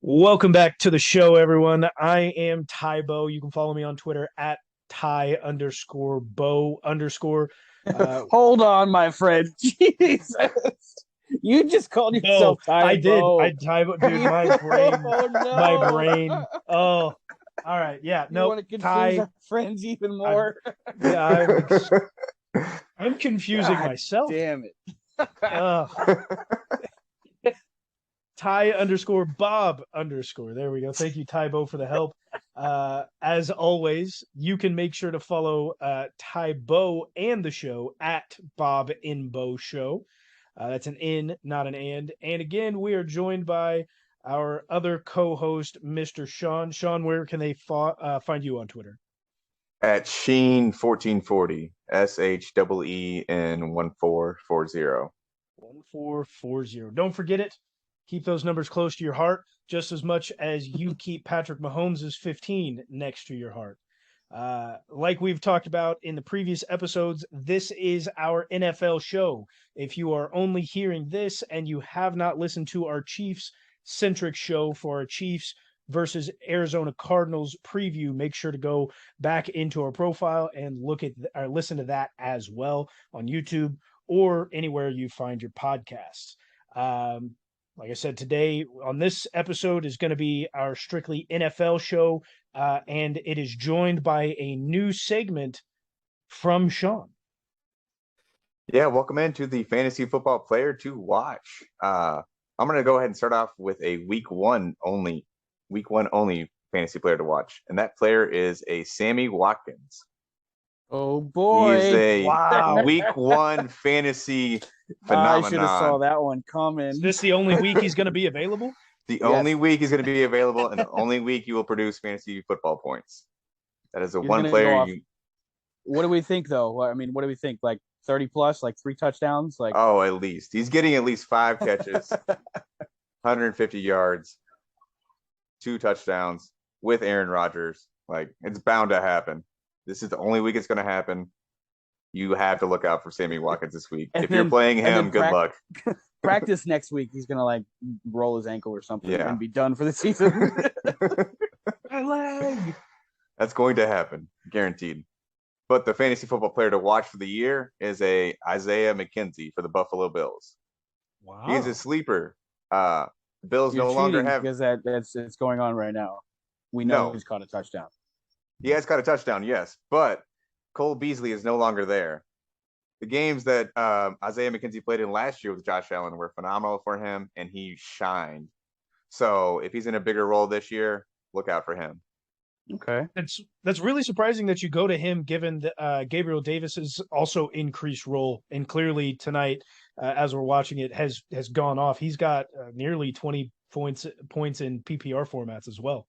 Welcome back to the show, everyone. I am Ty Bo. You can follow me on Twitter at Ty underscore Bo underscore. Hold on, my friend. Jesus. You just called Bo, yourself Ty I did. Bo. Dude, my brain, Oh my no. brain. Oh, all right. Yeah, You nope. want to confuse Ty, our friends even I, more? yeah, I'm confusing God myself. damn it. Uh, Ty underscore Bob underscore. There we go. Thank you, Tybo, for the help. As always, you can make sure to follow Tybo and the show at Bob in Bo Show. That's an in, not an and. And again, we are joined by our other co-host, Mr. Sean. Sean, where can they find you on Twitter? At Sheen1440, SHEEN 1440. 1440. Don't forget it. Keep those numbers close to your heart, just as much as you keep Patrick Mahomes' 15 next to your heart. Like we've talked about in the previous episodes, this is our NFL show. If you are only hearing this and you have not listened to our Chiefs-centric show for our Chiefs versus Arizona Cardinals preview, make sure to go back into our profile and look at or listen to that as well on YouTube or anywhere you find your podcasts. Like I said, today on this episode is going to be our strictly NFL show, and it is joined by a new segment from Sean. Yeah, welcome into the fantasy football player to watch. I'm going to go ahead and start off with a week one only fantasy player to watch, and that player is a Sammy Watkins. Oh He boy. is a Wow. week one fantasy phenomenon. I should have saw that one coming. Is this the only week he's going to be available? The only week he's going to be available, and the only week you will produce fantasy football points. That is the He's one gonna player go off. you. What do we think though? I mean, what do we think? Like 30 plus, like 3 touchdowns? Like Oh, at least. He's getting at least 5 catches, 150 yards, 2 touchdowns with Aaron Rodgers. Like, it's bound to happen. This is the only week it's going to happen. You have to look out for Sammy Watkins this week. And if you're then- playing and then him, good luck. practice next week. He's gonna like roll his ankle or something Yeah. and be done for the season. My leg. That's going to happen, guaranteed. But the fantasy football player to watch for the year is a Isaiah McKenzie for the Buffalo Bills. Wow. He's a sleeper. Bills You're no longer cheating have. because that's it's going on right now. We know No. he's caught a touchdown. He has got a touchdown, yes, but Cole Beasley is no longer there. The games that Isaiah McKenzie played in last year with Josh Allen were phenomenal for him, and he shined. So if he's in a bigger role this year, look out for him. Okay. That's really surprising that you go to him, given that Gabriel Davis's also increased role, and clearly tonight, as we're watching it, has gone off. He's got nearly 20 points in PPR formats as well.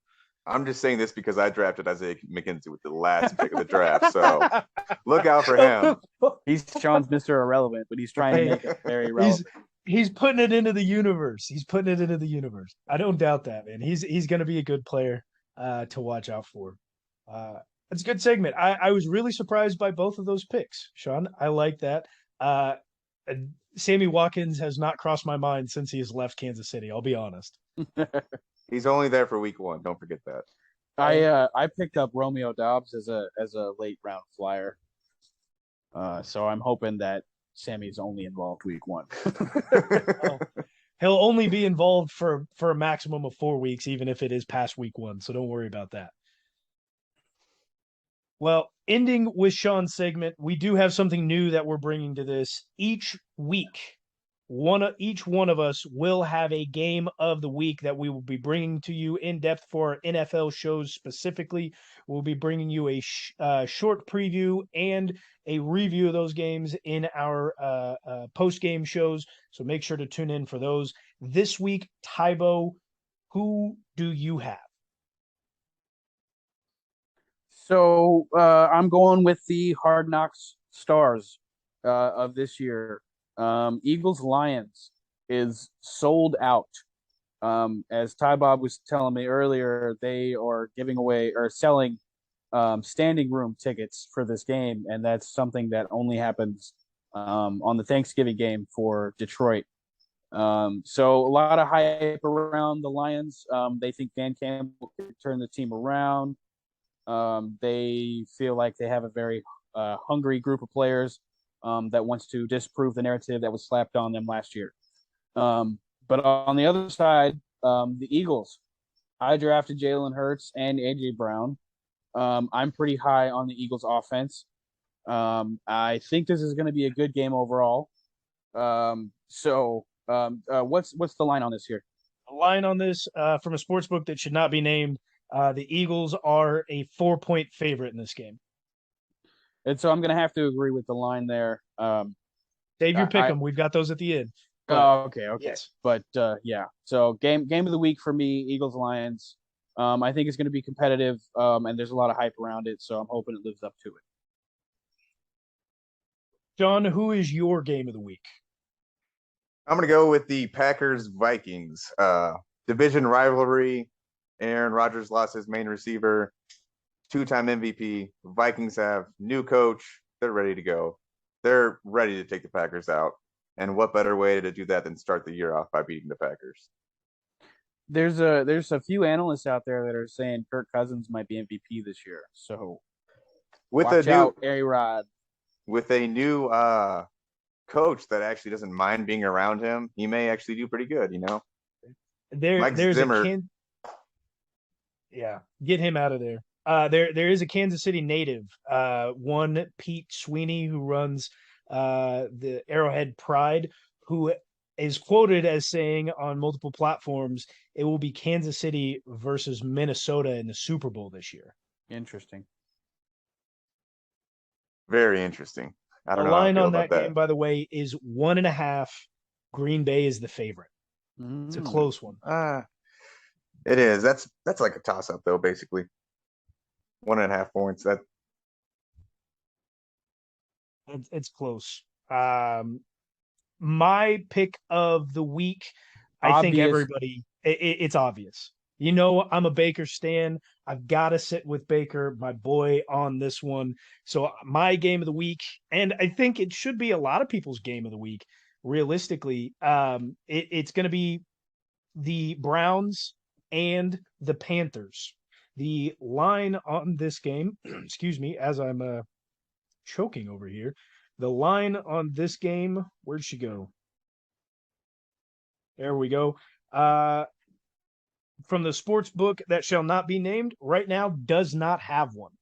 I'm just saying this because I drafted Isaiah McKenzie with the last pick of the draft, so look out for him. He's Sean's Mr. Irrelevant, but he's trying to make it very relevant. He's putting it into the universe. I don't doubt that, man. He's going to be a good player to watch out for. It's a good segment. I was really surprised by both of those picks, Sean. I like that. Sammy Watkins has not crossed my mind since he has left Kansas City. I'll be honest. He's only there for week 1. Don't forget that. I picked up Romeo Dobbs as a late round flyer. So I'm hoping that Sammy's only involved week 1. Well, he'll only be involved for a maximum of 4 weeks, even if it is past week 1. So don't worry about that. Well, ending with Sean's segment, we do have something new that we're bringing to this. Each week, each one of us will have a game of the week that we will be bringing to you in depth for our NFL shows specifically. We'll be bringing you a short preview and a review of those games in our post-game shows. So make sure to tune in for those. This week, Tybo, who do you have? So I'm going with the Hard Knocks stars of this year. Eagles Lions is sold out. As Ty Bob was telling me earlier, they are giving away or selling standing room tickets for this game, and that's something that only happens on the Thanksgiving game for Detroit. So a lot of hype around the Lions. They think Dan Campbell can turn the team around. They feel like they have a very hungry group of players that wants to disprove the narrative that was slapped on them last year. But on the other side, the Eagles. I drafted Jalen Hurts and AJ Brown. I'm pretty high on the Eagles offense. I think this is going to be a good game overall. What's the line on this here? The line on this from a sports book that should not be named, the Eagles are a 4-point favorite in this game. And so I'm going to have to agree with the line there. Save your pick 'em. We've got those at the end. Okay. Yes. But yeah. So game of the week for me, Eagles Lions. I think it's going to be competitive, and there's a lot of hype around it. So I'm hoping it lives up to it. John, who is your game of the week? I'm gonna go with the Packers Vikings. Division rivalry. Aaron Rodgers lost his main receiver, 2-time MVP. Vikings have new coach. They're ready to go. They're ready to take the Packers out. And what better way to do that than start the year off by beating the Packers? There's a few analysts out there that are saying Kirk Cousins might be MVP this year. So watch out, A-Rod. With a new coach that actually doesn't mind being around him, he may actually do pretty good, you know? There's Zimmer. Yeah, get him out of there. There is a Kansas City native, one Pete Sweeney, who runs the Arrowhead Pride, who is quoted as saying on multiple platforms, it will be Kansas City versus Minnesota in the Super Bowl this year. Interesting. Very interesting. I don't the know. The line on that game, by the way, is 1.5. Green Bay is the favorite. It's a close one. It is. That's like a toss-up, though, basically. 1.5 points. It's close. My pick of the week, I think everybody, it's obvious. You know, I'm a Baker stan. I've got to sit with Baker, my boy, on this one. So my game of the week, and I think it should be a lot of people's game of the week, realistically, it's going to be the Browns and the Panthers. The line on this game, excuse me, as I'm choking over here. The line on this game, where'd she go? There we go. From the sports book that shall not be named, right now does not have one.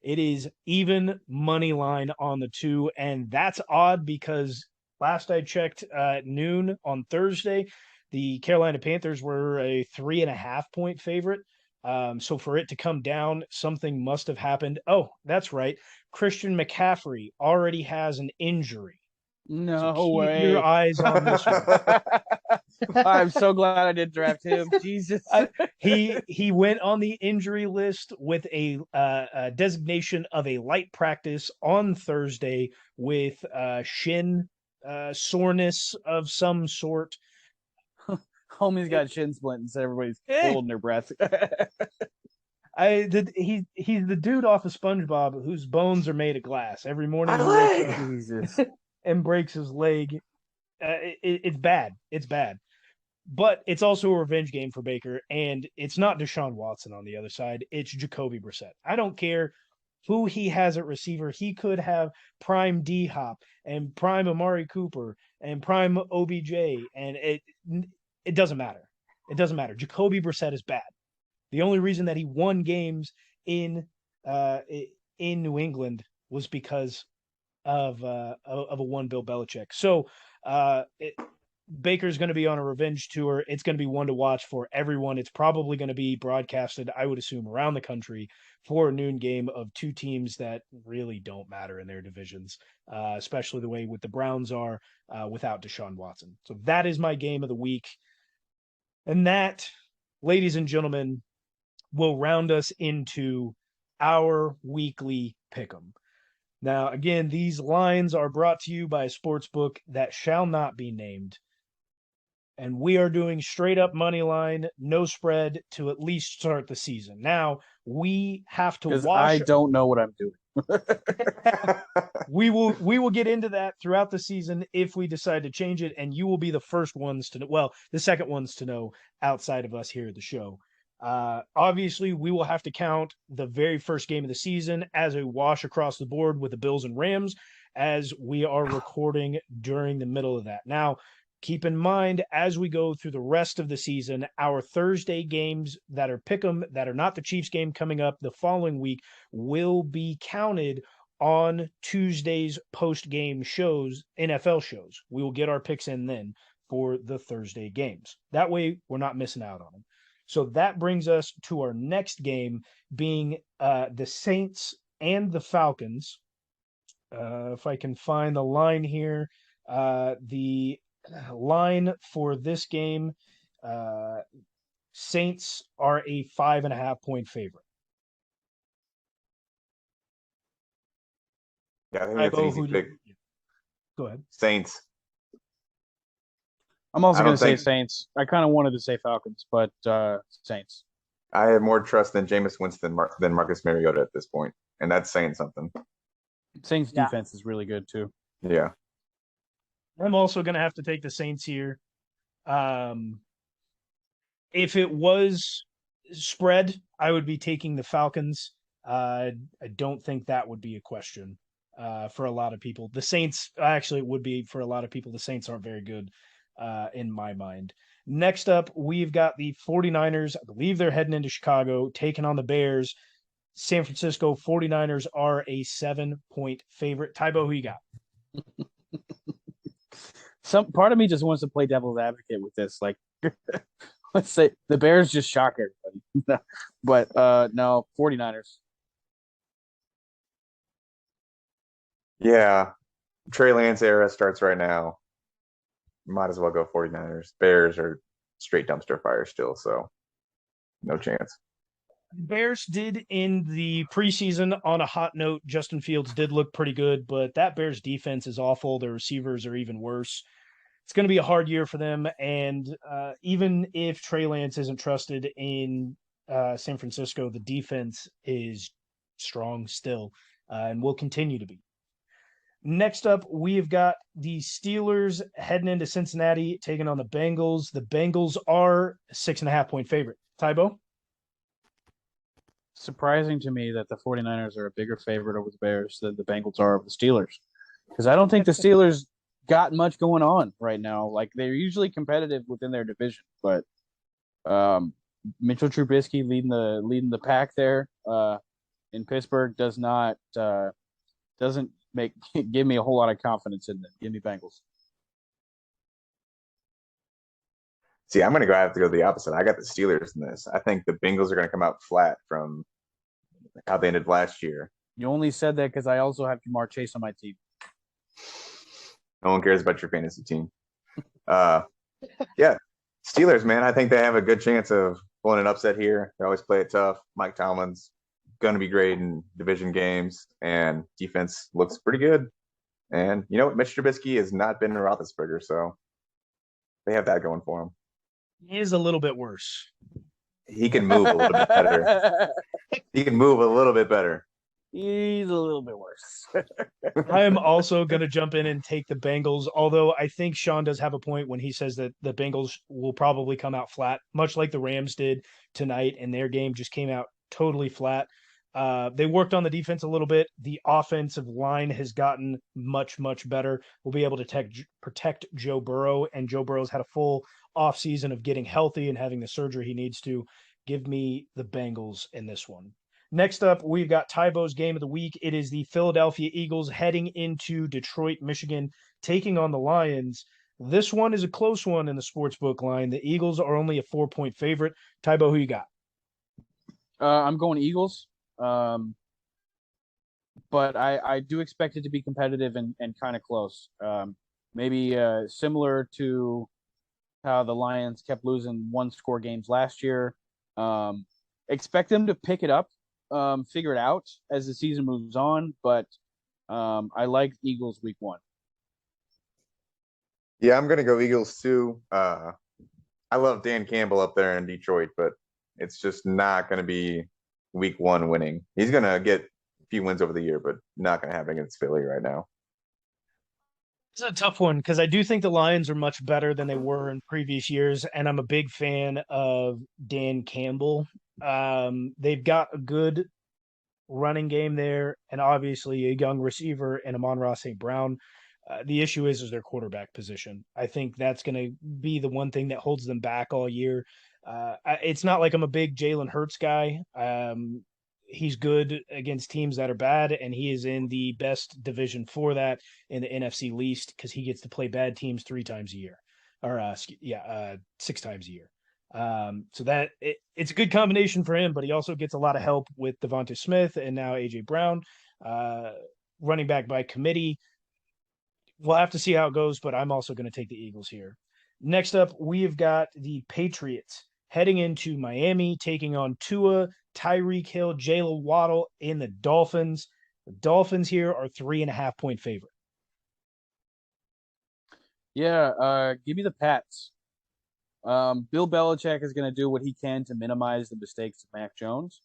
It is even money line on the two, and that's odd because last I checked at noon on Thursday, the Carolina Panthers were a 3.5-point favorite. So for it to come down, something must have happened. Oh, that's right. Christian McCaffrey already has an injury. No so keep way. Your eyes on this one. I'm so glad I did draft him. Jesus. He went on the injury list with a designation of a light practice on Thursday with shin soreness of some sort. Homie's got shin splints. Everybody's holding their breath. He's the dude off of SpongeBob whose bones are made of glass. Every morning he wakes up Jesus. and breaks his leg. It's bad. It's bad. But it's also a revenge game for Baker, and it's not Deshaun Watson on the other side. It's Jacoby Brissett. I don't care who he has at receiver. He could have prime D-Hop and prime Amari Cooper and prime OBJ, and it doesn't matter. It doesn't matter. Jacoby Brissett is bad. The only reason that he won games in New England was because of a one Bill Belichick. So Baker's going to be on a revenge tour. It's going to be one to watch for everyone. It's probably going to be broadcasted, I would assume, around the country for a noon game of two teams that really don't matter in their divisions, especially the way with the Browns are without Deshaun Watson. So that is my game of the week. And that, ladies and gentlemen, will round us into our weekly pick'em. Now, again, these lines are brought to you by a sports book that shall not be named. And we are doing straight up money line, no spread to at least start the season. Now, we have to wash. I don't know what I'm doing. We will get into that throughout the season if we decide to change it, and you will be the first ones to know. Well, the second ones to know outside of us here at the show. Obviously, we will have to count the very first game of the season as a wash across the board with the Bills and Rams, as we are recording during the middle of that. Now, keep in mind as we go through the rest of the season, our Thursday games that are pick'em, that are not the Chiefs game coming up the following week, will be counted on Tuesday's post-game shows, NFL shows. We will get our picks in then for the Thursday games. That way, we're not missing out on them. So that brings us to our next game, being the Saints and the Falcons. If I can find the line here, the line for this game, Saints are a 5.5-point favorite. Yeah, I think that's an easy pick. Go ahead. Saints. I'm also going to say Saints. I kind of wanted to say Falcons, but Saints. I have more trust than Jameis Winston than Marcus Mariota at this point, and that's saying something. Saints defense is really good too. Yeah. I'm also going to have to take the Saints here. If it was spread, I would be taking the Falcons. I don't think that would be a question for a lot of people. The Saints actually would be for a lot of people. The Saints aren't very good in my mind. Next up, we've got the 49ers. I believe they're heading into Chicago, taking on the Bears. San Francisco 49ers are a 7-point favorite. Tybo, who you got? Some part of me just wants to play devil's advocate with this. Like, let's say the Bears just shock everybody. But no, 49ers. Yeah. Trey Lance era starts right now. Might as well go 49ers. Bears are straight dumpster fire still, so no chance. Bears did in the preseason on a hot note. Justin Fields did look pretty good, but that Bears defense is awful. Their receivers are even worse. It's going to be a hard year for them. And even if Trey Lance isn't trusted in San Francisco, the defense is strong still and will continue to be. Next up, we've got the Steelers heading into Cincinnati, taking on the Bengals. The Bengals are a 6.5-point favorite. Tybo? Surprising to me that the 49ers are a bigger favorite over the Bears than the Bengals are over the Steelers. Because I don't think the Steelers got much going on right now. Like, they're usually competitive within their division, but Mitchell Trubisky leading the pack there in Pittsburgh doesn't give me a whole lot of confidence in them. Give me Bengals. See, I'm going to have to go the opposite. I got the Steelers in this. I think the Bengals are going to come out flat from how they ended last year. You only said that because I also have Jamar Chase on my team. No one cares about your fantasy team. Yeah, Steelers, man. I think they have a good chance of pulling an upset here. They always play it tough. Mike Tomlin's going to be great in division games, and defense looks pretty good. And you know what? Mitch Trubisky has not been a Roethlisberger, so they have that going for him. He is a little bit worse. He can move a little bit better. He's a little bit worse. I am also going to jump in and take the Bengals, although I think Sean does have a point when he says that the Bengals will probably come out flat, much like the Rams did tonight, and their game just came out totally flat. They worked on the defense a little bit. The offensive line has gotten much, much better. We'll be able to protect Joe Burrow, and Joe Burrow's had a full offseason of getting healthy and having the surgery he needs to. Give me the Bengals in this one. Next up, we've got Tybo's game of the week. It is the Philadelphia Eagles heading into Detroit, Michigan, taking on the Lions. This one is a close one in the sportsbook line. The Eagles are only a 4-point favorite. Tybo, who you got? I'm going Eagles. But I do expect it to be competitive and kind of close. Maybe similar to how the Lions kept losing one-score games last year. Expect them to pick it up, figure it out as the season moves on. But I like Eagles week 1. Yeah, I'm going to go Eagles too. I love Dan Campbell up there in Detroit, but it's just not going to be week 1 winning. He's going to get few wins over the year, but not going to happen against Philly right now. It's a tough one because I do think the Lions are much better than they were in previous years, and I'm a big fan of Dan Campbell. They've got a good running game there, and obviously a young receiver in Amon-Ra St. Brown. The issue is their quarterback position. I think that's going to be the one thing that holds them back all year. It's not like I'm a big Jalen Hurts guy. He's good against teams that are bad, and he is in the best division for that in the NFC least because he gets to play bad teams 3 times a year, or 6 times a year. So that it's a good combination for him, but he also gets a lot of help with Devonta Smith and now AJ Brown, running back by committee. We'll have to see how it goes, but I'm also going to take the Eagles here. Next up, we've got the Patriots heading into Miami, taking on Tua, Tyreek Hill, Jaylen Waddle in the Dolphins. The Dolphins here are 3.5-point favorite. Yeah, give me the Pats. Bill Belichick is going to do what he can to minimize the mistakes of Mac Jones.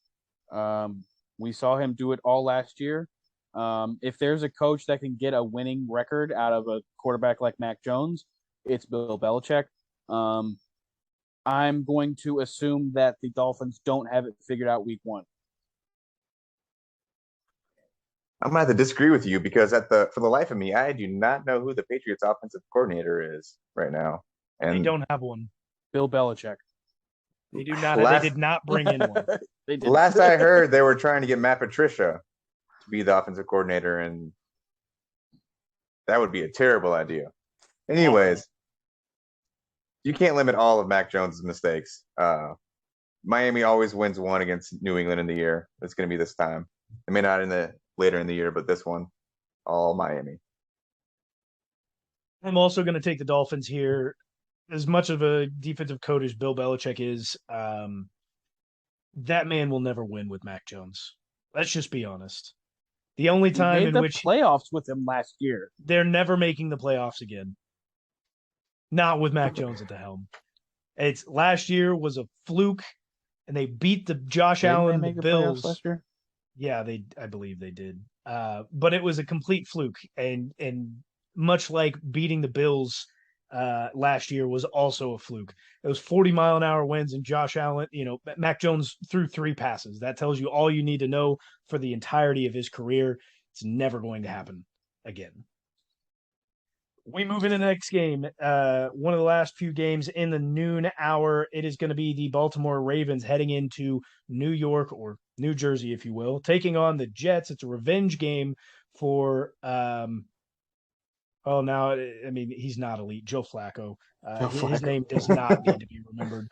We saw him do it all last year. If there's a coach that can get a winning record out of a quarterback like Mac Jones, it's Bill Belichick. I'm going to assume that the Dolphins don't have it figured out week 1. I'm gonna have to disagree with you because for the life of me, I do not know who the Patriots offensive coordinator is right now. And they don't have one. Bill Belichick. They do not. They did not bring in one. They did. Last I heard, they were trying to get Matt Patricia to be the offensive coordinator, and that would be a terrible idea. Anyways, you can't limit all of Mac Jones' mistakes. Miami always wins one against New England in the year. It's going to be this time. It may not later in the year, but this one, all Miami. I'm also going to take the Dolphins here. As much of a defensive coach as Bill Belichick is, that man will never win with Mac Jones. Let's just be honest. The only time in which playoffs with him last year, they're never making the playoffs again. Not with Mac Jones at the helm. It's last year was a fluke, and they beat the Josh Allen the Bills last year. Yeah, I believe they did. But it was a complete fluke, and much like beating the Bills last year was also a fluke. It was 40-mile-an-hour winds, and Josh Allen, Mac Jones threw 3 passes. That tells you all you need to know for the entirety of his career. It's never going to happen again. We move into the next game. One of the last few games in the noon hour. It is going to be the Baltimore Ravens heading into New York, or New Jersey, if you will, taking on the Jets. It's a revenge game for he's not elite. Joe Flacco. His name does not need to be remembered.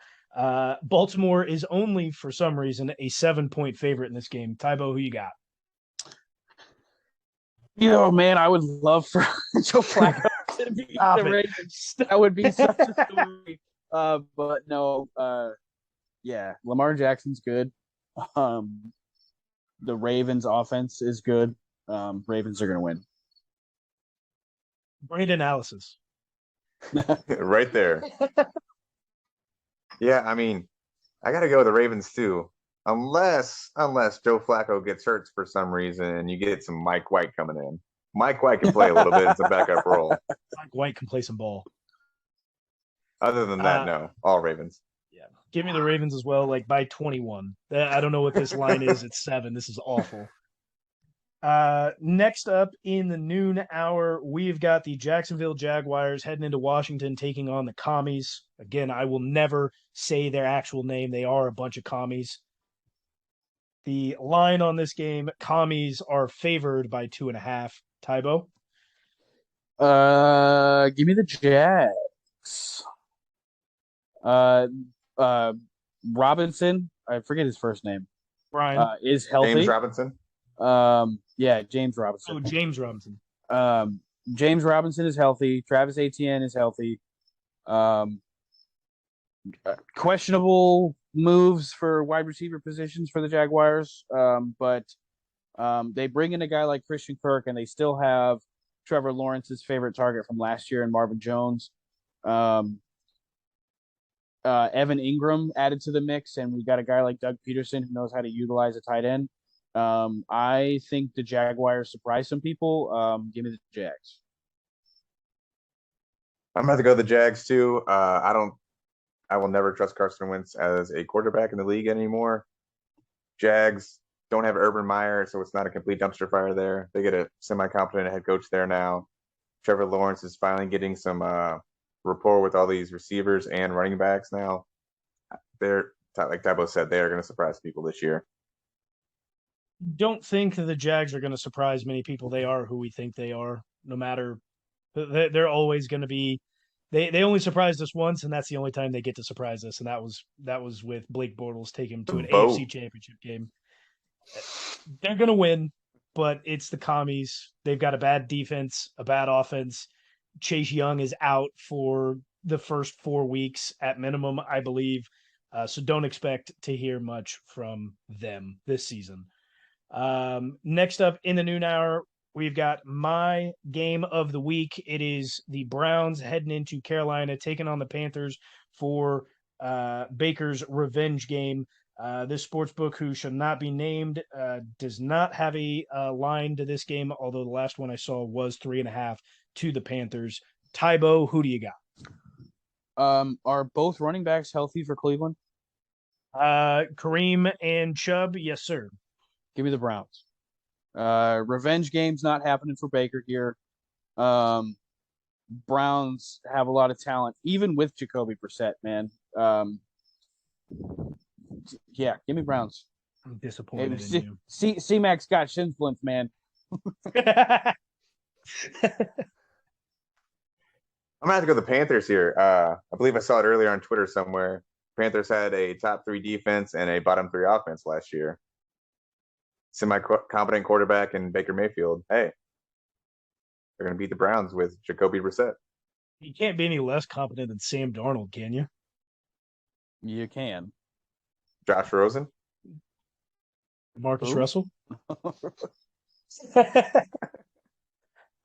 Baltimore is only, for some reason, a 7-point favorite in this game. Tybo, who you got? Man, I would love for Joe Flacco to be the Ravens. That would be such a story. But no, Lamar Jackson's good. The Ravens offense is good. Ravens are going to win. Great analysis. Right there. Yeah, I mean, I got to go with the Ravens too. Unless Joe Flacco gets hurt for some reason and you get some Mike White coming in. Mike White can play a little bit in some backup role. Mike White can play some ball. Other than that, no. All Ravens. Yeah. Give me the Ravens as well, like by 21. I don't know what this line is. It's 7. This is awful. Next up in the noon hour, we've got the Jacksonville Jaguars heading into Washington, taking on the Commies. Again, I will never say their actual name. They are a bunch of commies. The line on this game, Commies are favored by 2.5. Tybo? Give me the Jags. Robinson, I forget his first name. Brian is healthy. James Robinson. James Robinson. Oh, James Robinson. James Robinson is healthy. Travis Etienne is healthy. Questionable moves for wide receiver positions for the Jaguars. But they bring in a guy like Christian Kirk, and they still have Trevor Lawrence's favorite target from last year in Marvin Jones. Evan Ingram added to the mix, and we got a guy like Doug Peterson who knows how to utilize a tight end. I think the Jaguars surprise some people. Give me the Jags. I'm about to go the Jags too. I will never trust Carson Wentz as a quarterback in the league anymore. Jags don't have Urban Meyer, so it's not a complete dumpster fire there. They get a semi-competent head coach there now. Trevor Lawrence is finally getting some rapport with all these receivers and running backs now. They're, like Tybo said, they are going to surprise people this year. Don't think that the Jags are going to surprise many people. They are who we think they are. No matter, they're always going to be. They only surprised us once, and that's the only time they get to surprise us, and that was with Blake Bortles taking him to an AFC Championship game. They're going to win, but it's the commies. They've got a bad defense, a bad offense. Chase Young is out for the first 4 weeks at minimum, I believe. So don't expect to hear much from them this season. Next up in the noon hour, we've got my game of the week. It is the Browns heading into Carolina, taking on the Panthers for Baker's revenge game. This sportsbook, who should not be named, does not have a line to this game, although the last one I saw was 3.5 to the Panthers. Tybo, who do you got? Are both running backs healthy for Cleveland? Kareem and Chubb, yes, sir. Give me the Browns. Revenge game's not happening for Baker here. Browns have a lot of talent, even with Jacoby Brissett, man. Yeah, give me Browns. I'm disappointed in you. C-Mac's got shin splints, man. I'm gonna have to go the Panthers here. I believe I saw it earlier on Twitter somewhere. Panthers had a top 3 defense and a bottom 3 offense last year. Semi-competent quarterback in Baker Mayfield. Hey, they're gonna beat the Browns with Jacoby Brissett. You can't be any less competent than Sam Darnold, can you? You can. Josh Rosen, Marcus Russell.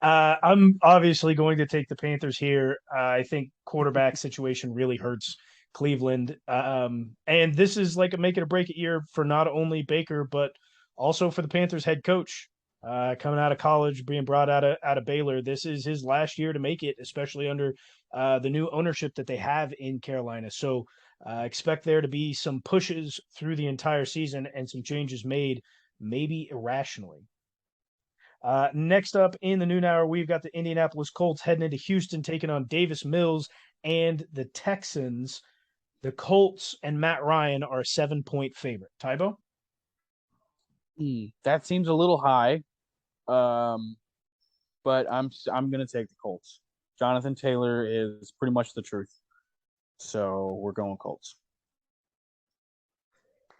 I'm obviously going to take the Panthers here. I think quarterback situation really hurts Cleveland. And this is like a make it or break it year for not only Baker, but also for the Panthers head coach. Coming out of college, being brought out of Baylor. This is his last year to make it, especially under the new ownership that they have in Carolina. So expect there to be some pushes through the entire season and some changes made, maybe irrationally. Next up in the noon hour, we've got the Indianapolis Colts heading into Houston, taking on Davis Mills and the Texans. The Colts and Matt Ryan are a 7-point favorite. Tybo? That seems a little high, but I'm going to take the Colts. Jonathan Taylor is pretty much the truth, so we're going Colts.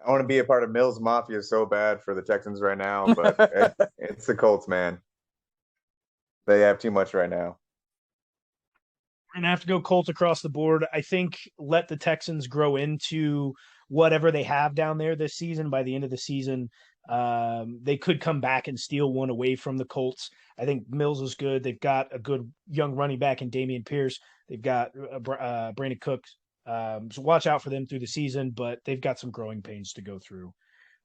I want to be a part of Mills Mafia so bad for the Texans right now, but it's the Colts, man. They have too much right now. We're going to have to go Colts across the board. I think let the Texans grow into whatever they have down there this season. By the end of the season, they could come back and steal one away from the Colts. I think Mills is good. They've got a good young running back in Dameon Pierce. They've got Brandon Cooks. So watch out for them through the season, but they've got some growing pains to go through.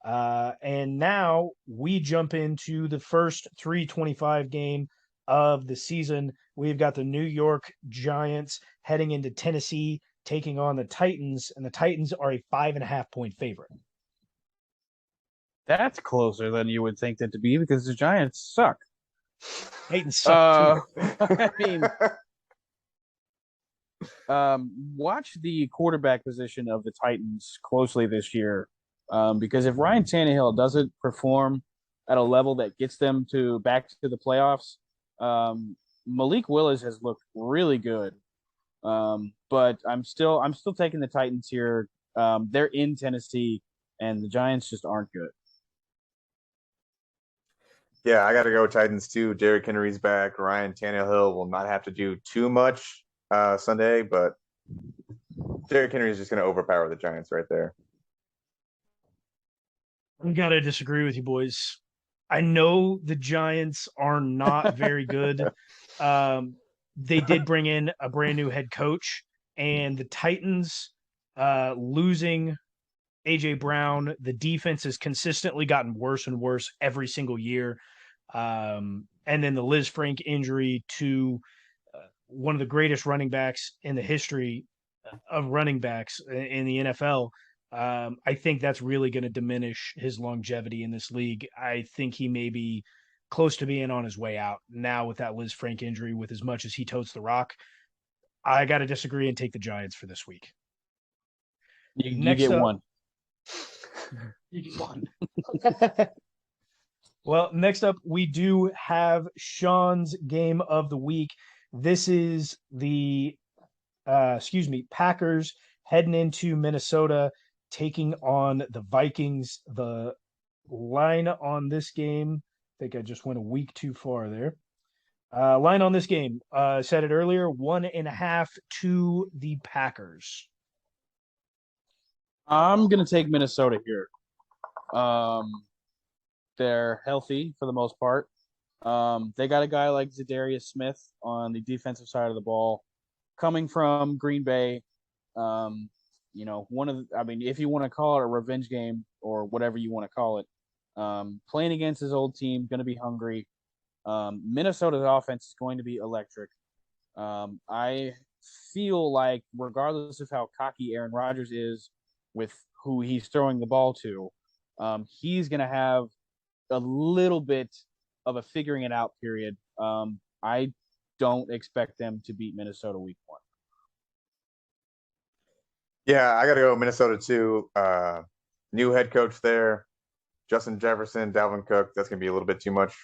And now we jump into the first 3:25 game of the season. We've got the New York Giants heading into Tennessee, taking on the Titans, and the Titans are a 5.5-point favorite. That's closer than you would think that to be because the Giants suck. Titans suck too. I mean, watch the quarterback position of the Titans closely this year, because if Ryan Tannehill doesn't perform at a level that gets them back to the playoffs, Malik Willis has looked really good. But I'm still taking the Titans here. They're in Tennessee, and the Giants just aren't good. Yeah, I got to go Titans too. Derrick Henry's back. Ryan Tannehill will not have to do too much Sunday, but Derrick Henry is just going to overpower the Giants right there. I got to disagree with you, boys. I know the Giants are not very good. They did bring in a brand new head coach, and the Titans losing AJ Brown. The defense has consistently gotten worse and worse every single year. And then the Liz Frank injury to one of the greatest running backs in the history of running backs in the NFL. I think that's really going to diminish his longevity in this league. I think he may be close to being on his way out now with that Liz Frank injury, with as much as he totes the rock. I got to disagree and take the Giants for this week. You get one. You get one. Well, next up, we do have Sean's game of the week. This is the, Packers heading into Minnesota, taking on the Vikings. The line on this game, I think I just went a week too far there. Line on this game, said it earlier, 1.5 to the Packers. I'm going to take Minnesota here. They're healthy for the most part. They got a guy like Zadarius Smith on the defensive side of the ball, coming from Green Bay. If you want to call it a revenge game or whatever you want to call it, playing against his old team, going to be hungry. Minnesota's offense is going to be electric. I feel like regardless of how cocky Aaron Rodgers is with who he's throwing the ball to, he's going to have a little bit of a figuring it out period. I don't expect them to beat Minnesota week 1. Yeah, I got to go Minnesota too. New head coach there, Justin Jefferson, Dalvin Cook. That's going to be a little bit too much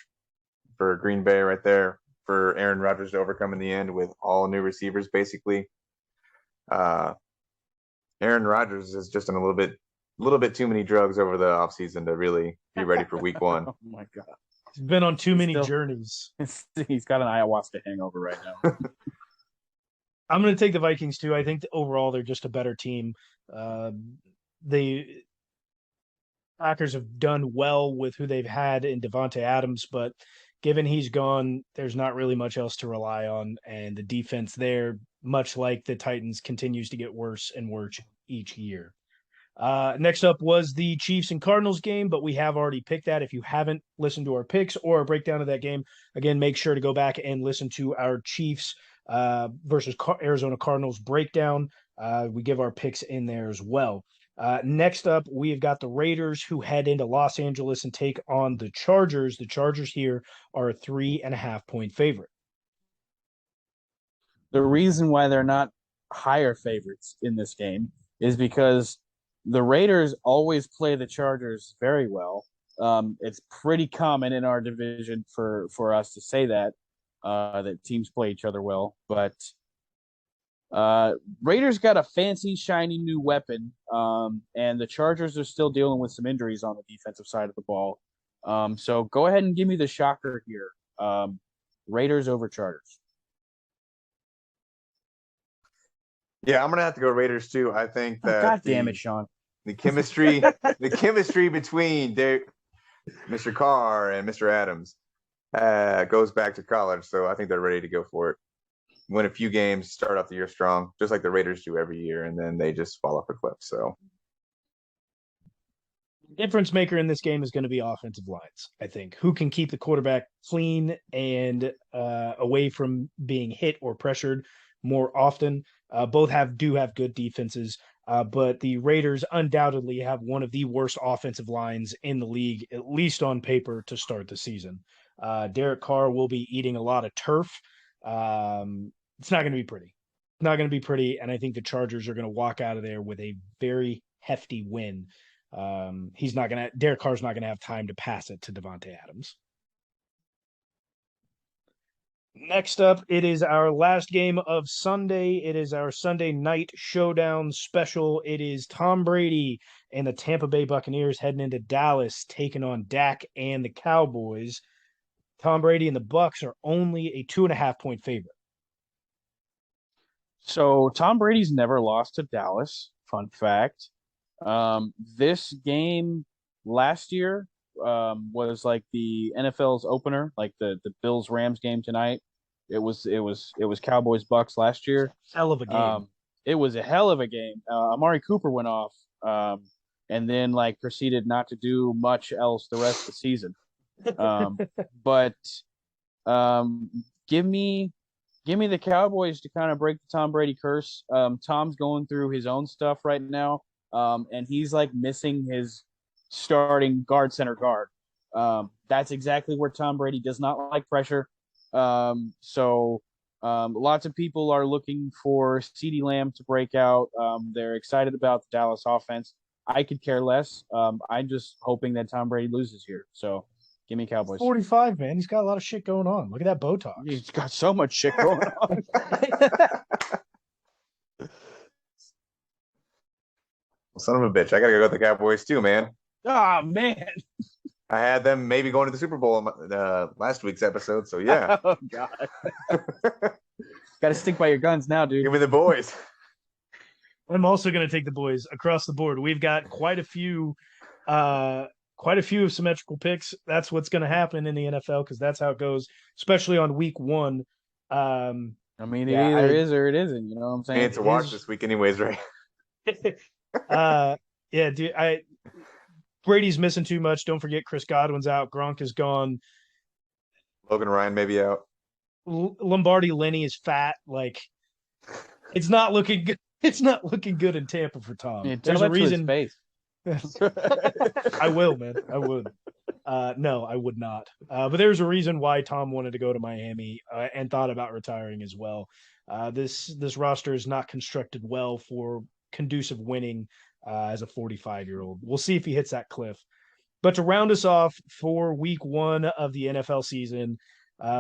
for Green Bay right there, for Aaron Rodgers to overcome in the end with all new receivers, basically. Aaron Rodgers is just on a little bit too many drugs over the offseason to really be ready for week 1. Oh my God. He's been on too many journeys. He's got an ayahuasca hangover right now. I'm going to take the Vikings too. I think overall they're just a better team. The Packers have done well with who they've had in Devontae Adams, but given he's gone, there's not really much else to rely on. And the defense there, much like the Titans, continues to get worse and worse each year. Next up was the Chiefs and Cardinals game, but we have already picked that. If you haven't listened to our picks or a breakdown of that game, again, make sure to go back and listen to our Chiefs versus Arizona Cardinals breakdown. We give our picks in there as well. Next up, we've got the Raiders, who head into Los Angeles and take on the Chargers. The Chargers here are a 3.5-point favorite. The reason why they're not higher favorites in this game is because the Raiders always play the Chargers very well. It's pretty common in our division for us to say that teams play each other well, but Raiders got a fancy, shiny new weapon, and the Chargers are still dealing with some injuries on the defensive side of the ball. So go ahead and give me the shocker here. Raiders over Chargers. Yeah, I'm gonna have to go Raiders too. I think that God damn it, Sean. The chemistry between Mr. Carr and Mr. Adams goes back to college, so I think they're ready to go for it. Win a few games, start off the year strong, just like the Raiders do every year, and then they just fall off a cliff. So, difference maker in this game is going to be offensive lines, I think. Who can keep the quarterback clean and away from being hit or pressured more often. Both do have good defenses, but the Raiders undoubtedly have one of the worst offensive lines in the league, at least on paper, to start the season. Derek Carr will be eating a lot of turf. It's not going to be pretty. Not going to be pretty, and I think the Chargers are going to walk out of there with a very hefty win. Derek Carr's not going to have time to pass it to Devontae Adams. Next up, it is our last game of Sunday. It is our Sunday night showdown special. It is Tom Brady and the Tampa Bay Buccaneers heading into Dallas, taking on Dak and the Cowboys. Tom Brady and the Bucs are only a 2.5-point favorite. So Tom Brady's never lost to Dallas. Fun fact. This game last year was like the NFL's opener, like the Bills Rams game tonight. It was Cowboys Bucs last year. Hell of a game. It was a hell of a game. Amari Cooper went off. and then like proceeded not to do much else the rest of the season. But give me the Cowboys to kind of break the Tom Brady curse. Tom's going through his own stuff right now, and he's like missing his starting center guard. That's exactly where Tom Brady does not like pressure. So lots of people are looking for CeeDee Lamb to break out. They're excited about the Dallas offense. I could care less. I'm just hoping that Tom Brady loses here. So give me Cowboys. 45, man. He's got a lot of shit going on. Look at that Botox. He's got so much shit going on. Son of a bitch. I got to go with the Cowboys too, man. Oh, man. I had them maybe going to the Super Bowl in last week's episode. So, yeah. Oh, God. Got to stick by your guns now, dude. Give me the boys. I'm also going to take the boys across the board. We've got quite a few symmetrical picks. That's what's going to happen in the NFL because that's how it goes, especially on week 1. I mean, it either is or it isn't. You know what I'm saying? I need to watch this week anyways, right? Yeah, dude. Brady's missing too much. Don't forget Chris Godwin's out. Gronk is gone. Logan Ryan may be out. Lombardi Lenny is fat. Like, it's not looking good. It's not looking good in Tampa for Tom. Yeah, there's a reason. I will, man. I would. No, I would not. But there's a reason why Tom wanted to go to Miami and thought about retiring as well. This roster is not constructed well for conducive winning as a 45-year-old. We'll see if he hits that cliff. But to round us off for week 1 of the NFL season,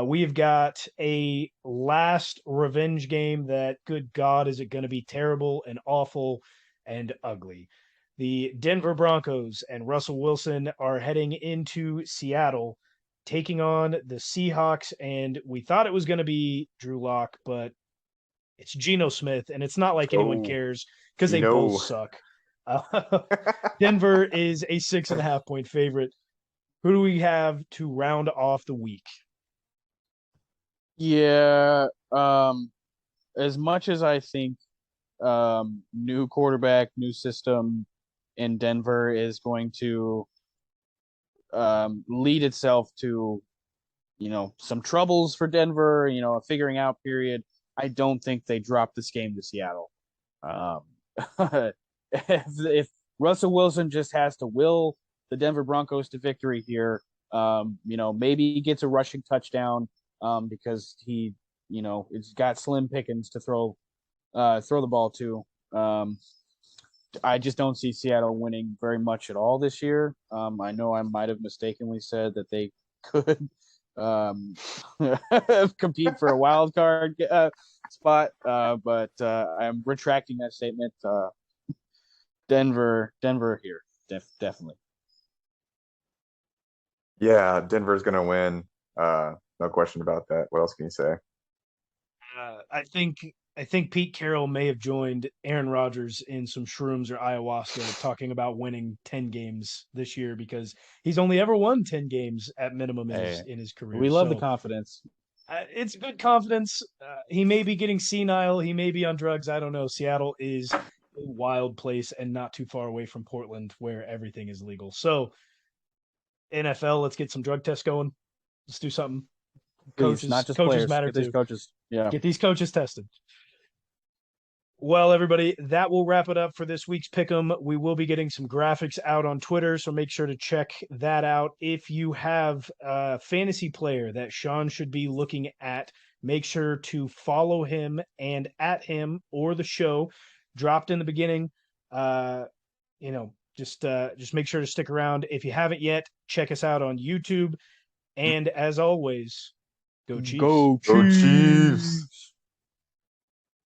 we've got a last revenge game that, good God, is it going to be terrible and awful and ugly. The Denver Broncos and Russell Wilson are heading into Seattle, taking on the Seahawks, and we thought it was going to be Drew Lock, but it's Geno Smith, and it's not like anyone cares because they both suck. Denver is a 6.5-point favorite. Who do we have to round off the week? Yeah, as much as I think new quarterback, new system in Denver is going to lead itself to, some troubles for Denver, a figuring out period. I don't think they drop this game to Seattle. If Russell Wilson just has to will the Denver Broncos to victory here, maybe he gets a rushing touchdown because he, it's got slim pickings to throw the ball to. I just don't see Seattle winning very much at all this year. I know I might have mistakenly said that they could compete for a wild card spot, but I'm retracting that statement. Denver here, definitely. Yeah, Denver's going to win. No question about that. What else can you say? I think Pete Carroll may have joined Aaron Rodgers in some shrooms or ayahuasca talking about winning 10 games this year because he's only ever won 10 games at minimum in his career. We love the confidence. It's good confidence. He may be getting senile. He may be on drugs. I don't know. Seattle is a wild place and not too far away from Portland where everything is legal. So NFL, let's get some drug tests going. Let's do something. Coaches, not just players. Matter get these too. Coaches, yeah. Get these coaches tested. Well, everybody, that will wrap it up for this week's Pick'em. We will be getting some graphics out on Twitter, so make sure to check that out. If you have a fantasy player that Sean should be looking at, make sure to follow him and at him or the show dropped in the beginning. Just make sure to stick around. If you haven't yet, check us out on YouTube. And as always, go Chiefs. Go Chiefs.